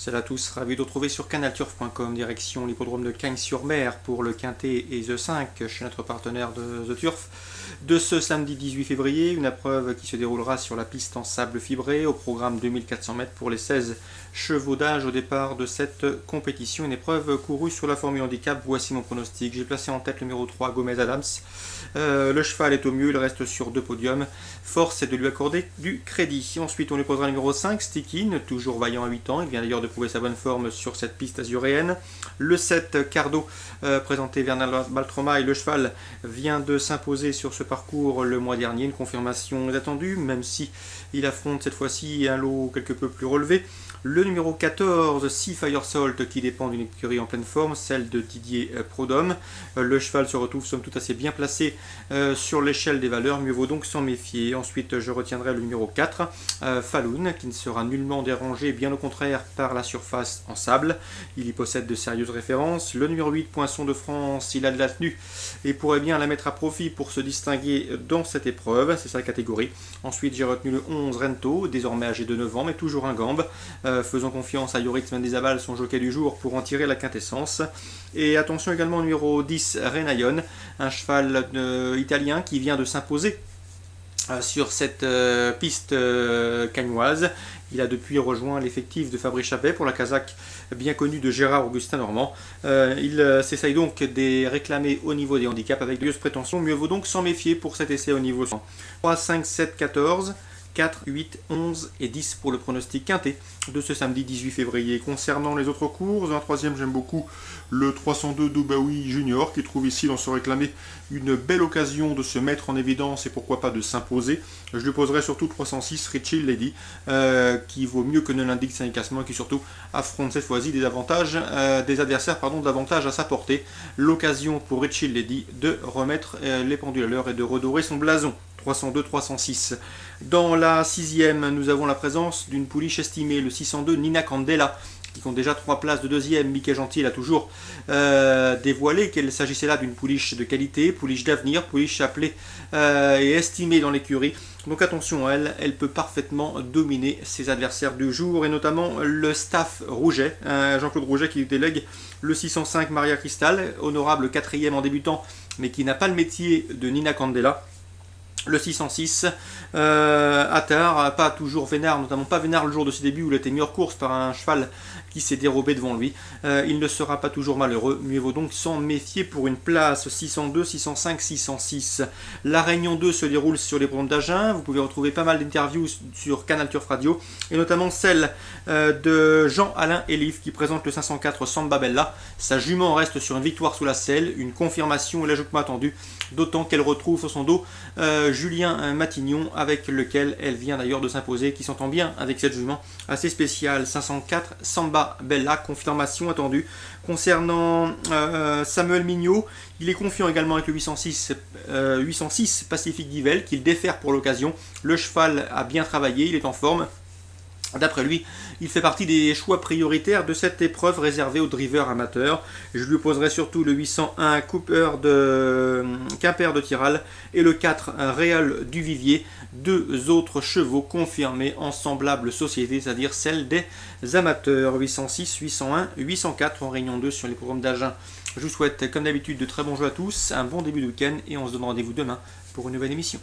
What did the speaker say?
Salut à tous, ravi de vous retrouver sur canalturf.com, direction l'hippodrome de Cagnes-sur-Mer pour le Quintet et The 5 chez notre partenaire de The Turf. De ce samedi 18 février, une épreuve qui se déroulera sur la piste en sable fibré au programme 2400 mètres pour les 16 chevaux d'âge au départ de cette compétition. Une épreuve courue sur la formule handicap, voici mon pronostic. J'ai placé en tête le numéro 3, Gomez Adams. Le cheval est au mieux, il reste sur 2 podiums. Force est de lui accorder du crédit. Ensuite, on lui posera le numéro 5, Stickin, toujours vaillant à 8 ans. Il vient d'ailleurs de prouver sa bonne forme sur cette piste azuréenne. Le 7, Cardo, présenté Bernard Baltromaille. Le cheval vient de s'imposer sur ce parcours le mois dernier. Une confirmation est attendue, même si il affronte cette fois-ci un lot quelque peu plus relevé. Le numéro 14, Sea Firesalt, qui dépend d'une écurie en pleine forme, celle de Didier Prodhomme. Le cheval se retrouve somme toute assez bien placé sur l'échelle des valeurs, mieux vaut donc s'en méfier. Ensuite, je retiendrai le numéro 4, Falloon, qui ne sera nullement dérangé, bien au contraire, par la surface en sable. Il y possède de sérieuses références. Le numéro 8, Poinçon de France, il a de la tenue et pourrait bien la mettre à profit pour se distinguer dans cette épreuve, c'est sa catégorie. Ensuite, j'ai retenu le 11, Rento, désormais âgé de 9 ans, mais toujours un gambe. Faisons confiance à Yoritz Mendizabal, son jockey du jour, pour en tirer la quintessence. Et attention également au numéro 10, Renayon, un cheval italien qui vient de s'imposer sur cette piste cagnoise. Il a depuis rejoint l'effectif de Fabrice Chappet pour la casaque bien connue de Gérard Augustin Normand. Il s'essaye donc de réclamer au niveau des handicaps avec de prétentions. Mieux vaut donc s'en méfier pour cet essai au niveau 100. 3, 5, 7, 14... 4, 8, 11 et 10 pour le pronostic quintet de ce samedi 18 février. Concernant les autres courses, dans la troisième, j'aime beaucoup le 302 Doubaoui Junior qui trouve ici dans se réclamer une belle occasion de se mettre en évidence et pourquoi pas de s'imposer. Je lui poserai surtout 306 Richie Lady qui vaut mieux que ne l'indique Saint-Cassement et qui surtout affronte cette fois-ci des adversaires davantage à sa portée. L'occasion pour Richie Lady de remettre les pendules à l'heure et de redorer son blason. 302-306. Dans la sixième, nous avons la présence d'une pouliche estimée, le 602 Nina Candela, qui compte déjà 3 places de deuxième. Mickey Gentil a toujours dévoilé qu'il s'agissait là d'une pouliche de qualité, pouliche d'avenir, pouliche appelée et estimée dans l'écurie. Donc attention à elle, elle peut parfaitement dominer ses adversaires du jour, et notamment le staff Rouget, Jean-Claude Rouget qui délègue le 605 Maria Cristal, honorable 4e en débutant, mais qui n'a pas le métier de Nina Candela. Le 606, Attar, pas toujours vénard, notamment pas vénard le jour de ses débuts où il a été mis hors course par un cheval qui s'est dérobé devant lui. Il ne sera pas toujours malheureux, mieux vaut donc s'en méfier pour une place. 602, 605, 606. La Réunion 2 se déroule sur les programmes d'Agen. Vous pouvez retrouver pas mal d'interviews sur Canal Turf Radio, et notamment celle de Jean-Alain Elif qui présente le 504 Samba Bella. Sa jument reste sur une victoire sous la selle, une confirmation est légèrement attendue, d'autant qu'elle retrouve sur son dos Julien Matignon, avec lequel elle vient d'ailleurs de s'imposer, qui s'entend bien avec cette jument assez spéciale. 504 Samba Bella, confirmation attendue. Concernant Samuel Mignot, il est confiant également avec le 806 Pacifique d'Yvel, qu'il défère pour l'occasion. Le cheval a bien travaillé, il est en forme. D'après lui, il fait partie des choix prioritaires de cette épreuve réservée aux drivers amateurs. Je lui poserai surtout le 801 Quimper de Tiral et le 4 Réal du Vivier, 2 autres chevaux confirmés en semblable société, c'est-à-dire celle des amateurs. 806, 801, 804 en Réunion 2 sur les programmes d'Agen. Je vous souhaite comme d'habitude de très bons jeux à tous, un bon début de week-end et on se donne rendez-vous demain pour une nouvelle émission.